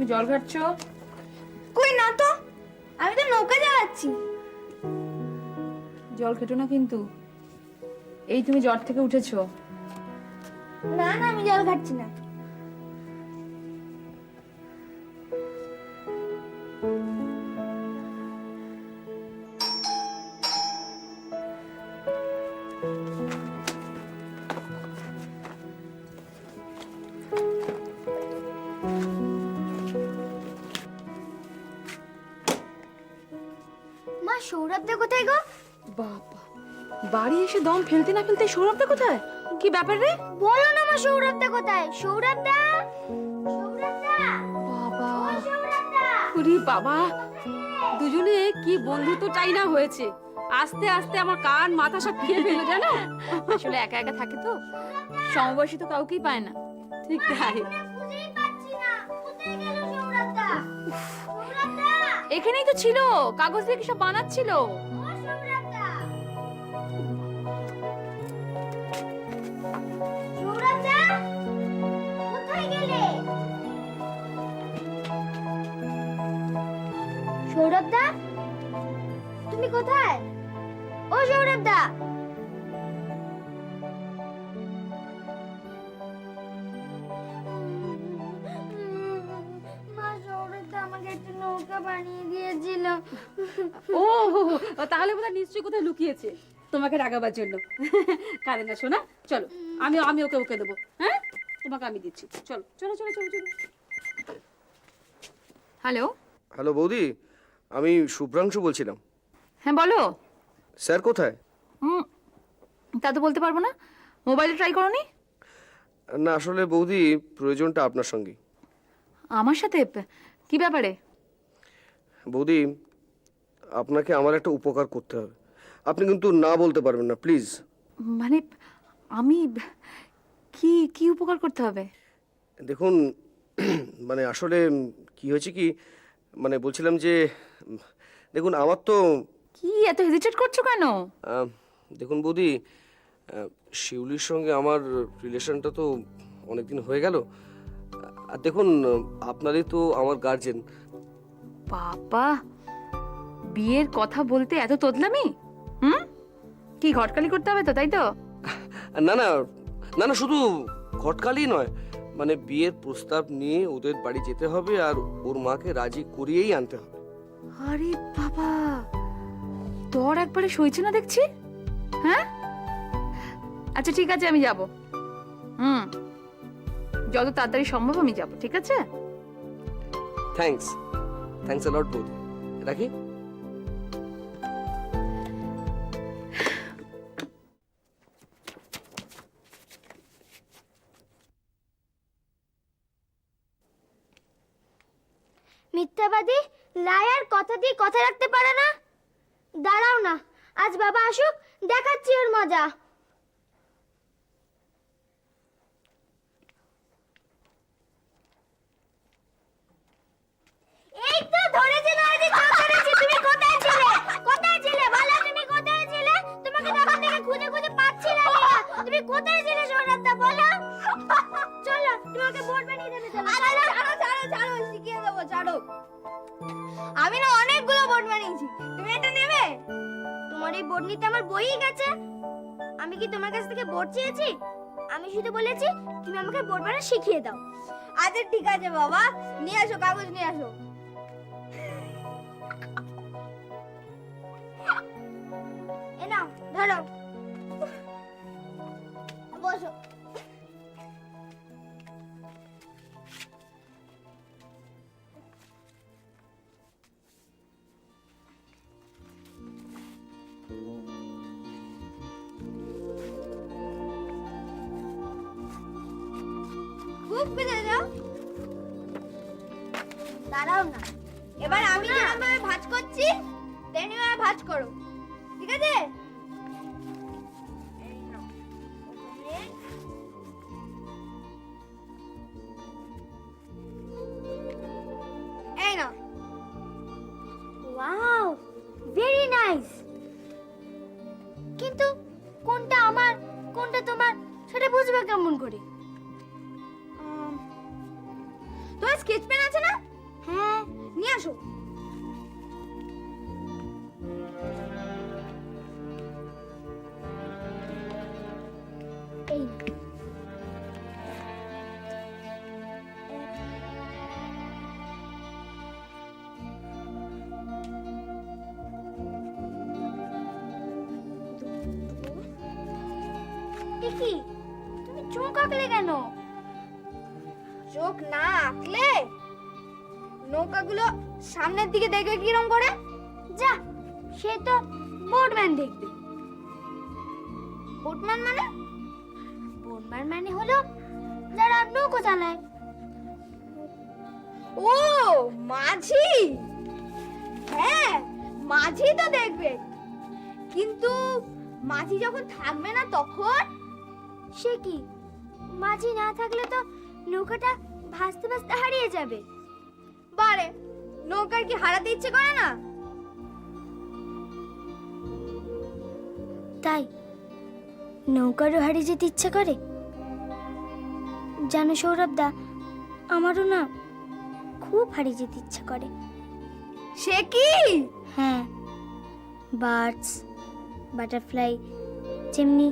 তুমি জল ঘাটছো? কই না তো, আমি তো নৌকা চালাচ্ছি। জল খেটো না কিন্তু। এই তুমি জ্বর থেকে উঠেছো। না না, আমি জল ঘাটছি না। মা, সৌরভদা কোথায় গো? বাবা, বাড়ি এসে দম ফেলতে না ফেলতে সৌরভটা কোথায়? কি ব্যাপার রে? বলো না মা, সৌরভদা কোথায়? সৌরভদা, সৌরভদা, বাবা, ও সৌরভদা। ওরে বাবা, দুজনে কি বন্ধুত্ব চাই না হয়েছে। আস্তে আস্তে আমার কান মাথা সব খেয়ে ফেলো জানো। আসলে একা একা থাকে তো, সমবয়সী তো কাউকেই পায় না। ঠিক তাই। খুঁজেই পাচ্ছি না, কোথায় গেল সৌরভদা? সৌরভদা, এখানেই তো ছিল, কাগজ দিয়ে কি সব বানাচ্ছিল। ও সৌরভদা, সৌরভদা, কোথায় গেলে? সৌরভদা, তুমি কোথায়? ও সৌরভদা। মা, সৌরভদা আমাকে একটা নৌকা বানিয়ে দিয়েছিল। ও তাহলে বোধহয় নিশ্চয়ই কোথায় লুকিয়েছে তোমাকে রাগাবার জন্য। কারে না শোনা, চলো আমি আমি ওকে ওকে দেবো। হ্যাঁ, তোমাকে আমি দিচ্ছি। চলো চলো চলো চলো চলো। হ্যালো, হ্যালো বৌদি, আমি শুভ্রাংশু বলছিলাম। হ্যাঁ বলো। স্যার কোথায়? তা তো বলতে পারবো না। মোবাইলে ট্রাই করোনি? না আসলে বৌদি, প্রয়োজনটা আপনার সঙ্গে। আমার সাথে? কি ব্যাপারে? বৌদি, আপনাকে আমার একটা উপকার করতে হবে। আপনি কিন্তু না বলতে পারবেন না, প্লিজ। মানে আমি কি কি উপকার করতে হবে? দেখুন, মানে আসলে কি হয়েছে কি, মানে বলছিলাম যে দেখুন আমার তো কি এত হেজিটেট করছো কেন? দেখুন বৌদি, শিউলির সঙ্গে আমার রিলেশনটা তো অনেকদিন হয়ে গেল। আর দেখুন, আপনারই তো আমার গার্জেন। বাবা, বিয়ের কথা বলতে এত তোদলামি? কি ঘটকালি করতে হবে তো, তাই তো? না না না না, শুধু ঘটকালি নয়, মানে বিয়ের প্রস্তাব নিয়ে ওদের বাড়ি যেতে হবে আর ওর মাকে রাজি করিয়েই আনতে হবে। আরে বাবা, তোর একবারে সইছে না দেখছি। হ্যাঁ, আচ্ছা ঠিক আছে, আমি যাব। যত তাড়াতাড়ি সম্ভব আমি যাব, ঠিক আছে? থ্যাঙ্কস, থ্যাঙ্কস আ লট বৌদি। রাখি। মিথ্যাবাদী, লায়ার, কথা দিয়ে কথা রাখতে পারে না। দাঁড়াও না, আজ বাবা আসুক, দেখাচ্ছি ওর মজা। এই তো ধরেছে ধরেছে, ধরেছে। তুমি কোথায় ছিলে? কোথায় ছিলে বলো, তুমি কোথায় ছিলে? তোমাকে তখন থেকে খুঁজে খুঁজে পাচ্ছি না। তুমি কোথায় ছিলে সৌরভদা, বলো। চলো, তোমাকে বোর্ড বানিয়ে দেবে। চলো ছাড়ো ছাড়ো ছাড়ো, শিখিয়ে দেবো, ছাড়ো। আমি না অনেকগুলো বোর্ড বানিয়েছি, তুমি এটা নেবে? তোমার এই বোর্ড নিতে আমার বইই গেছে। আমি কি তোমার কাছ থেকে বোর্ড চেয়েছি? আমি শুধু বলেছি তুমি আমাকে বোর্ড বানানো শিখিয়ে দাও। আচ্ছা ঠিক আছে বাবা, নিয়ে আসো, কাগজ নিয়ে আসো। এ নাও, ধরো, বসো। খুব পেতে যাও, দাঁড়াও না। এবার আমি যেরকম ভাবে ভাঁজ করছি তেমনি ভাবে ভাঁজ করো, ঠিক আছে? এই নাও, এই নাও। Wow, very nice. কিন্তু কোনটা আমার কোনটা তোমার সেটা বুঝবে কেমন করে? তোমার স্কেচ পেন আছে না? এই কি তুমি চোখ আঁকলে কেন? চোখ না আঁকলে নৌকাগুলো সামনের দিকে দেখবে কিরম করে? যা, সে তো বোটম্যান দেখবে। বোটম্যান মানে? বোটম্যান মানে হলো যারা নৌকো চালায়। ও মাঝি, হ্যাঁ মাঝি তো দেখবে, কিন্তু মাঝি যখন থাকবে না তখন? সে কি, মাঝি না থাকলে তো নৌকাটা ভাসতে ভাসতে হারিয়ে যাবে। বারে, নৌকার কি হারাতে ইচ্ছে করে না? তাই নৌকারও হারিয়ে যেতে ইচ্ছে করে? জানো সৌরভদা, আমারও না খুব হারিয়ে যেতে ইচ্ছে করে। সে কি? হ্যাঁ, বার্ডস, বাটারফ্লাই যেমনি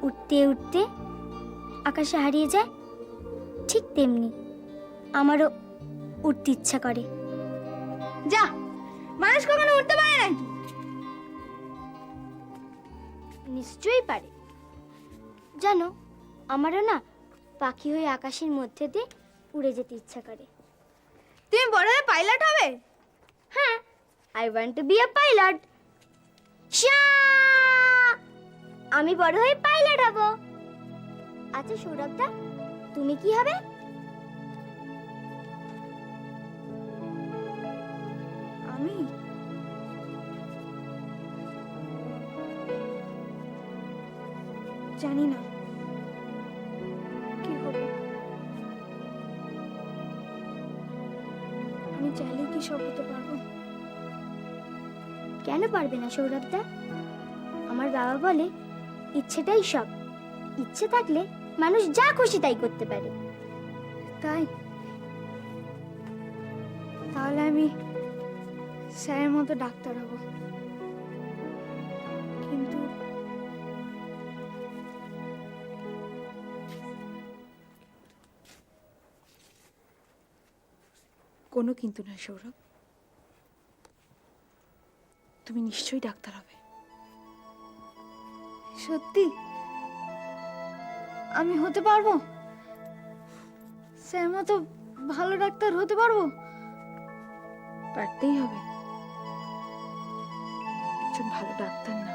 উঠতে উঠতে আকাশে হারিয়ে যায়, ঠিক তেমনি আমারও উঠতে ইচ্ছা করে। যা, মানুষ কখনো উঠতে পারে নাকি? নিশ্চয়ই পারে। জানো, আমারও না পাখি হয়ে আকাশের মধ্যে দিয়ে উড়ে যেতে ইচ্ছা করে। তুমি বড় হয়ে পাইলট হবে? হ্যাঁ, I want to be a pilot. আমি বড় হয়ে পাইলট হব। আচ্ছা সৌরভদা, তুমি কি হবে? আমি জানি না কি হবে। আমি চাইলে কি সব হতে পারবো? কেন পারবে না সৌরভদা? আমার বাবা বলে ইচ্ছেটাই সব, ইচ্ছে থাকলে মানুষ যা খুশি তাই করতে পারে। তাই? তাহলে আমি স্যারের মতো ডাক্তার হব। কিন্তু কোনো কিন্তু নয় সৌরভ, তুমি নিশ্চয়ই ডাক্তার হবে। সত্যি আমি হতে পারবো? স্যার মতো ভালো ডাক্তার হতে পারবো? পারতেই হবে। একজন ভালো ডাক্তার না,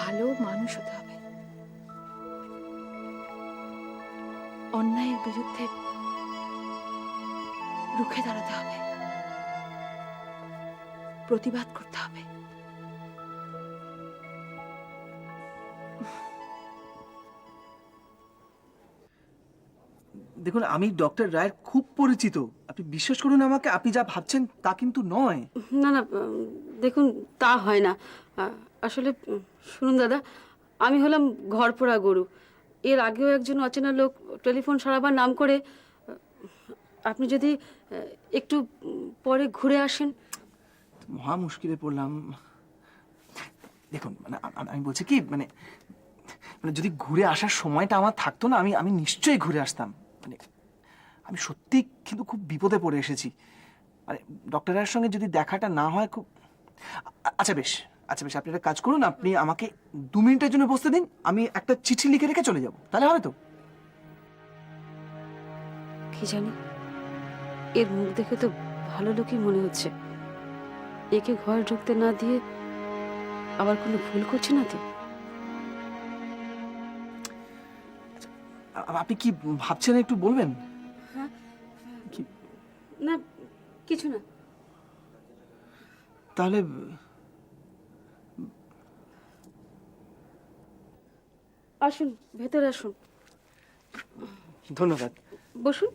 ভালো মানুষ হতে হবে। অন্যায়ের বিরুদ্ধে রুখে দাঁড়াতে হবে, প্রতিবাদ করতে হবে। দেখুন, আমি ডক্টর রায়ের খুব পরিচিত। আপনি বিশ্বাস করুন আমাকে, আপনি যা ভাবছেন তা কিন্তু নয়। না না, দেখুন তা হয় না। আসলে শুনুন দাদা, আমি হলাম ঘরপোড়া গরু। এর আগেও একজন অচেনা লোক টেলিফোন সারাবার নাম করে, আপনি যদি একটু পরে ঘুরে আসেন। মহা মুশকিলে পড়লাম। দেখুন মানে আমি বলছি কি, মানে মানে যদি ঘুরে আসার সময়টা আমার থাকতো না, আমি নিশ্চয়ই ঘুরে আসতাম। মানে আমি সত্যি কিন্তু খুব বিপদে পড়ে এসেছি। মানে ডক্টর রায়ের সঙ্গে যদি দেখাটা না হয় খুব... আচ্ছা বেশ, আচ্ছা বেশ, আপনি একটা কাজ করুন, আপনি আমাকে 2 মিনিটের জন্য বসতে দিন, আমি একটা চিঠি লিখে রেখে চলে যাব, তাহলে হবে তো? কি জানি, এর মুখ দেখে তো ভালো লোকই মনে হচ্ছে। একে ঘরে ঢুকতে না দিয়ে আবার কোনো ভুল করছে না তো? আপনি কি ভাবছেন একটু বলবেন? না, কিছু না। তাহলে আসুন, ভেতরে আসুন, ধন্যবাদ। বসুন।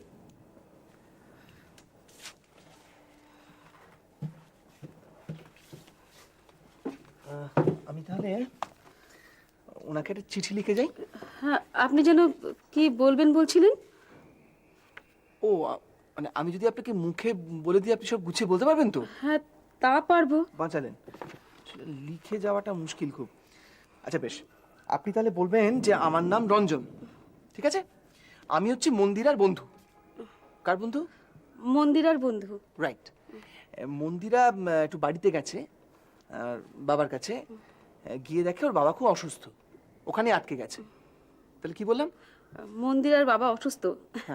আমি তাহলে ওনাকে একটা চিঠি লিখে যাই। হ্যাঁ, আপনি যেন কি বলবেন বলছিলেন? ও মানে আমি যদি আপনাকে মুখে বলে দিই, আপনি সব গুছিয়ে বলতে পারবেন তো? হ্যাঁ, তা পারবো। বাঁচালেন। লিখে যাওয়াটা মুশকিল খুব। আচ্ছা বেশ, আপনি তাহলে বলবেন যে আমার নাম রঞ্জন, ঠিক আছে? আমি হচ্ছে মন্দিরার বন্ধু। কার বন্ধু? মন্দিরার বন্ধু। রাইট। মন্দিরা একটু বাড়িতে গেছে বাবার কাছে, গিয়ে দেখে ওর বাবা খুব অসুস্থ, ওখানে আটকে গেছে। তাহলে কি বললাম? মন্দিরার বাবা অসুস্থ,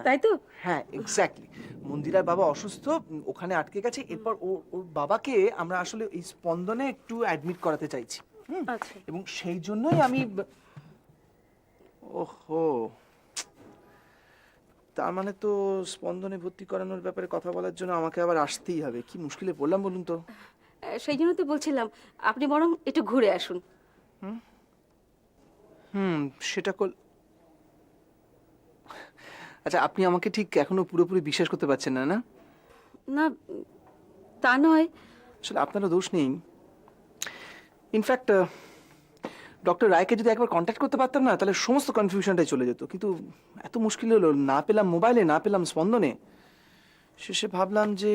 তাই তো? হ্যাঁ, এক্স্যাক্টলি। মন্দিরার বাবা অসুস্থ, ওখানে আটকে গেছে। এরপর ওর বাবাকে আমরা আসলে এই স্পন্দনে একটু অ্যাডমিট করাতে চাইছি। আচ্ছা। এবং সেই জন্যই আমি ওহো, তার মানে তো স্পন্দনে ভর্তি করানোর ব্যাপারে কথা বলার জন্য আমাকে আবার আসতেই হবে। কি মুশকিলে পড়লাম বলুন তো। সেই জন্য তো বলছিলাম আপনি বরং একটু ঘুরে আসুন। সেটা আচ্ছা, আপনি আমাকে ঠিক এখনো পুরোপুরি বিশ্বাস করতে পারছেন না, না? না, তা নয়। আসলে আপনারও দোষ নেই। ইনফ্যাক্ট ডক্টর রায়কে যদি একবার কন্ট্যাক্ট করতে পারতাম না, তাহলে সমস্ত কনফিউশনটাই চলে যেত। কিন্তু এত মুশকিল হলো, না পেলাম মোবাইলে, না পেলাম স্পন্দনে। শেষে ভাবলাম যে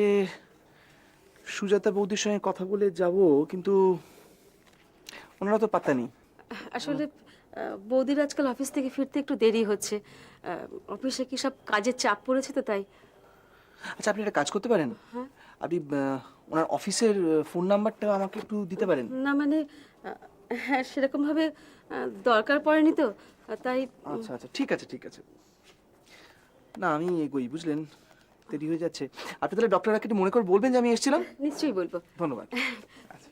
সুজাতা বৌদির সঙ্গে কথা বলে যাব, কিন্তু ওনারা তো পাত্তা নেই। আসলে বৌদির আজকাল অফিস থেকে ফিরতে একটু দেরি হচ্ছে। অফিসে কি সব কাজের চাপ পড়েছে তো তাই। আচ্ছা, আপনি একটা কাজ করতে পারেন, আপনি ওনার অফিসের ফোন নাম্বারটা আমাকে একটু দিতে পারেন? না মানে হ্যাঁ, সেরকমভাবে দরকার পড়েনি তো, তাই। আচ্ছা আচ্ছা, ঠিক আছে ঠিক আছে। না, আমি এগোই, বুঝলেন, দেরি হয়ে যাচ্ছে। আপনি তাহলে ডক্টর রায়কে একটু মনে করে বলবেন যে আমি এসেছিলাম। নিশ্চয়ই বলবো। ধন্যবাদ। আচ্ছা।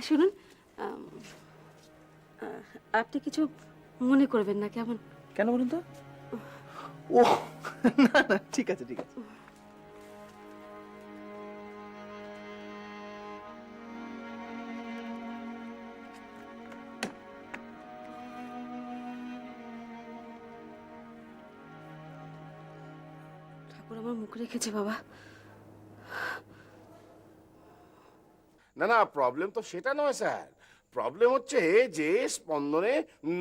শুনুন, আপনি কিছু মনে করবেন না, কেমন? কেন বলুন তো? ও না না, ঠিক আছে ঠিক আছে। ঠাকুর আমার মুখ রেখেছে বাবা। না না, প্রবলেম তো সেটা নয় স্যার। প্রবলেম হচ্ছে যে স্পন্দনে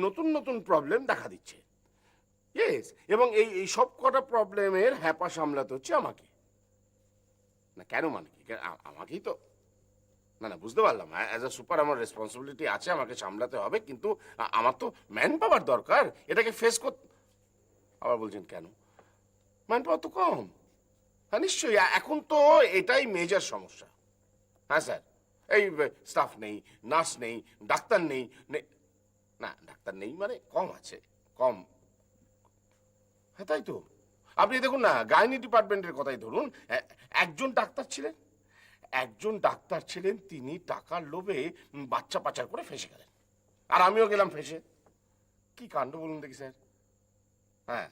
নতুন নতুন প্রবলেম দেখা দিচ্ছে। ইয়েস, এবং এই সব কটা প্রবলেমের হ্যাপা সামলাতে হচ্ছে আমাকে। না কেন, মানে কি আমাকেই তো? না না, বুঝতে পারলাম, অ্যাজ আ সুপার আমার রেসপন্সিবিলিটি আছে, আমাকে সামলাতে হবে, কিন্তু আমার তো ম্যান পাওয়ার দরকার এটাকে ফেস করতে। আবার বলছেন কেন? ম্যান পাওয়ার তো কম। হ্যাঁ নিশ্চয়ই, এখন তো এটাই মেজর সমস্যা। হ্যাঁ স্যার, এই স্টাফ নেই, নার্স নেই, ডাক্তার নেই। না, ডাক্তার নেই মানে কম আছে, কম। হ্যাঁ তাই তো। আপনি দেখুন না, গাইনি ডিপার্টমেন্টের কথাই ধরুন। একজন ডাক্তার ছিলেন, তিনি টাকার লোভে বাচ্চা পাচার করে ফেঁসে গেলেন, আর আমিও গেলাম ফেঁসে। কি কাণ্ড বলুন দেখি স্যার। হ্যাঁ,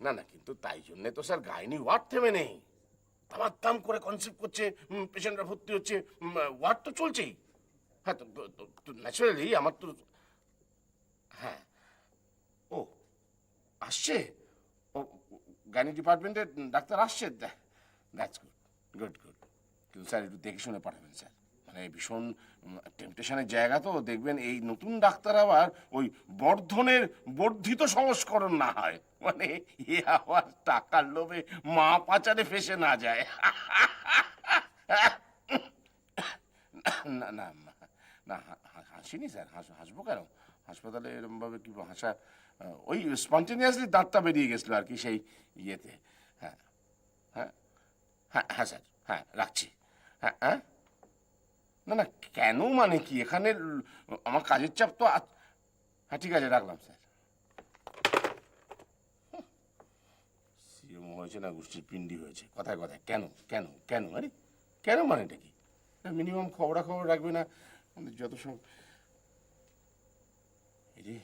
না না, কিন্তু তাই জন্যে তো স্যার গাইনি ওয়ার্ড থেমে নেই। দাম করে কনসেপ্ট করছে, পেশেন্টরা ভর্তি হচ্ছে, ওয়ার্ড তো চলছেই। হ্যাঁ, তো ন্যাচারালি আমার তো। হ্যাঁ, ও আসছে, ও গাইনি ডিপার্টমেন্টের ডাক্তার আসছে। That's good, good good. কিন্তু স্যার একটু দেখে শুনে পাঠাবেন স্যার, মানে ভীষণ টেম্পটেশনের জায়গা তো। দেখবেন এই নতুন ডাক্তার আবার ওই বর্ধনের বর্ধিত সংস্করণ না হয়, মানে এ আবার টাকার লোভে মা পাচারে ফেসে না যায়। না না না, হাসিনি স্যার, হাসবো কেন? হাসপাতালে এরকম ভাবে কি হাসা, ওই স্পন্টেনিয়াসলি দাঁতটা বেরিয়ে গেছিল আর কি, সেই ইয়েতে। হ্যাঁ হ্যাঁ হ্যাঁ হ্যাঁ স্যার, হ্যাঁ রাখছি। হ্যাঁ হ্যাঁ, না না, কেন মানে কি, এখানে আমার কাজের চাপ তো। হ্যাঁ ঠিক আছে, রাখলাম স্যার। সিএম হয়েছে না গোষ্ঠীর পিন্ডি হয়েছে, কথায় কথায় কেন কেন কেন, আরে কেন মানে এটা কি? মিনিমাম খবরাখবর রাখবে না যত সব। রে,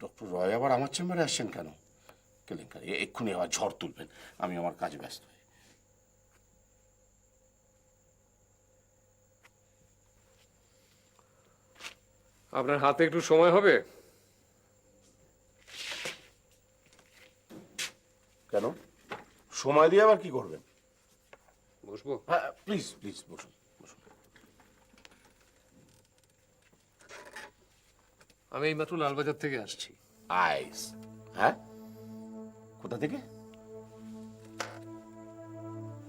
ডক্টর রয় আবার আমার চেম্বারে আসছেন কেন? কেলেঙ্কারি, এক্ষুনি আবার ঝড় তুলবেন, আমি আমার কাজে ব্যস্ত হই। আপনার হাতে একটু সময় হবে? কেন, সময় দিয়ে আবার কি করবেন? বসবো? হ্যাঁ প্লিজ প্লিজ, বসুন বসুন। আমি এইমাত্র লালবাজার থেকে আসছি। আইস, হ্যাঁ, কোথা থেকে?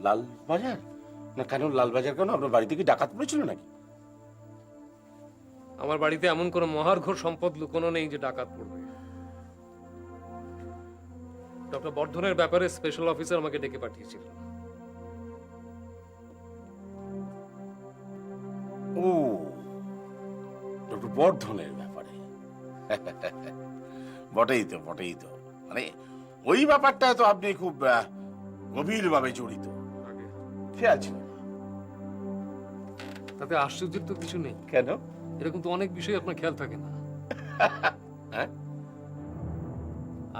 লালবাজার? না কেন লালবাজার কেন, আপনার বাড়িতে কি ডাকাত পড়েছিল নাকি? আমার বাড়িতে এমন কোনো মহার্ঘ সম্পদ লুকোনো নেই যে ডাকাত পড়বে। ডক্টর বর্ধনের ব্যাপারে স্পেশাল অফিসার আমাকে ডেকে পাঠিয়েছিল। ও, ডক্টর বর্ধনের ব্যাপারে। বটেই তো, বটেই তো। মানে ওই ব্যাপারটা তো আপনি খুব গভীরভাবে জড়িত, খেয়াল ছিল না। তাতে আশ্চর্যের তো কিছু নেই। কেন? এরকম তো অনেক বিষয় আপনার খেয়াল থাকে না। হ্যাঁ?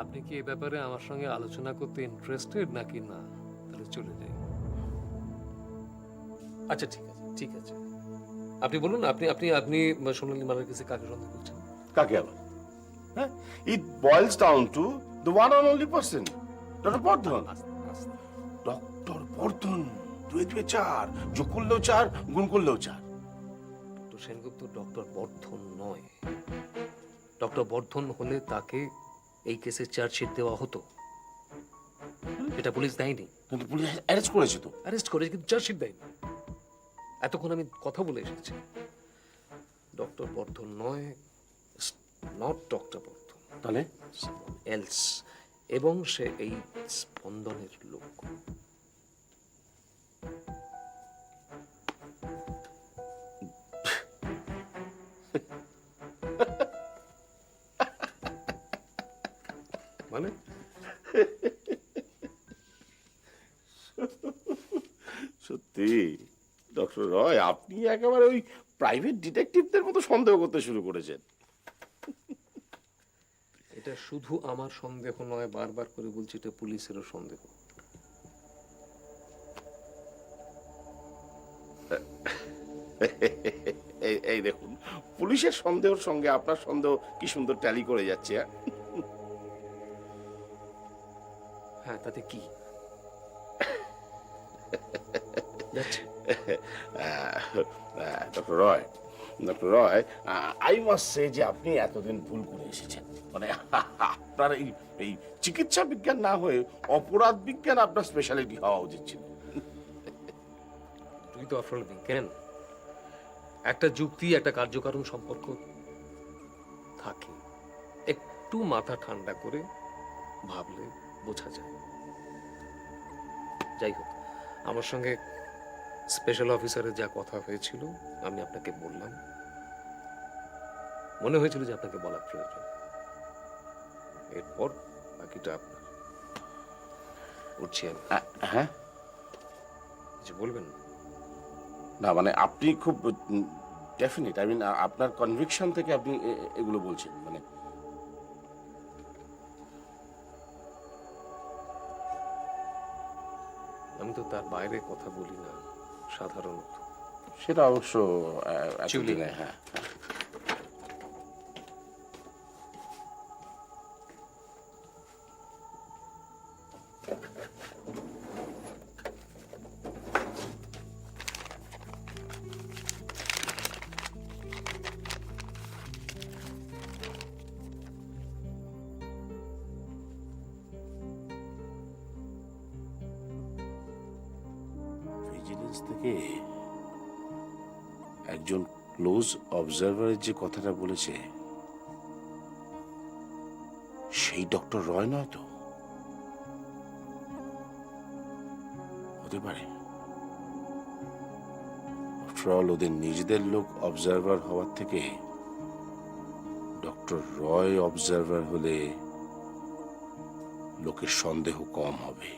আপনি কি এ ব্যাপারে আমার সঙ্গে আলোচনা করতে ইন্টারেস্টেড নাকি না? তাহলে চলে যাই। আচ্ছা, ঠিক আছে, ঠিক আছে। আপনি বলুন, আপনি আপনি আপনি সোনালী মালার কাছে কাকে সন্দেহ করছেন? কাকে আবার? হ্যাঁ, it boils down to the one and only person, doctor Vardhan. Doctor Vardhan, 2 2 4, যোগ করলেও 4, গুণ করলেও 4। ডক্টর সেনগুপ্ত ডক্টর বর্ধন নয়। ডক্টর বর্ধন হলে তাকে এই কেসে চার্জশিট দেওয়া হতো। এটা পুলিশ দেয়নি। কিন্তু পুলিশ অ্যারেস্ট করেছে তো। অ্যারেস্ট করেছে কিন্তু চার্জশিট দেয়নি। এতক্ষণ আমি কথা বলে এসেছি। ডক্টর বর্ধন নয়, নট ডক্টর বর্ধন, তাহলে এলস। এবং সে এই স্পন্দনের লোক। মানে সত্যি ডক্টর রয়, আপনি একেবারে ওই প্রাইভেট ডিটেকটিভদের মতো সন্দেহ করতে শুরু করেছেন। এটা শুধু আমার সন্দেহ নয়, বারবার করে বলছি, এটা পুলিশেরও সন্দেহ। এই দেখুন, পুলিশের সন্দেহের সঙ্গে আপনার সন্দেহ কি সুন্দর ট্যালি করে যাচ্ছে। হ্যাঁ, তাতে কি যাচ্ছে? Doctor Roy, doctor Roy, I must say যে আপনি এতদিন ভুল করে এসেছেন। মানে আপনার এই চিকিৎসা বিজ্ঞান না হয়ে অপরাধ বিজ্ঞান আপনার স্পেশালিটি হওয়া উচিত ছিল। তুই তো আসলে বিজ্ঞান। একটা যুক্তি, একটা কার্যকারণ সম্পর্ক থাকে। একটু মাথা ঠান্ডা করে ভাবলে বোঝা যায়। যাই হোক, আমার সঙ্গে স্পেশাল অফিসারের যা কথা হয়েছিল আমি আপনাকে বললাম। মনে হয়েছিল যে আপনাকে বলা প্রয়োজন। এরপর বাকিটা আপনার। উঠছি আমি। হ্যাঁ, কিছু বলবেন? না মানে আপনি খুব ডেফিনেট, আই মিন আপনার কনভিকশন থেকে আপনি এগুলো বলছেন। মানে আমি তো তার বাইরে কথা বলি না সাধারণত। সেটা অবশ্য চুলি। হ্যাঁ, হ্যাঁ। ভিজিলেন্স থেকে একজন ক্লোজ অবজারভারের যে কথাটা বলেছে, সেই ডক্টর রয় নয় তো? হতে পারে। আফটার অল, ওদের নিজেদের লোক অবজারভার হওয়ার থেকে ডক্টর রয় অবজারভার হলে লোকের সন্দেহ কম হবে।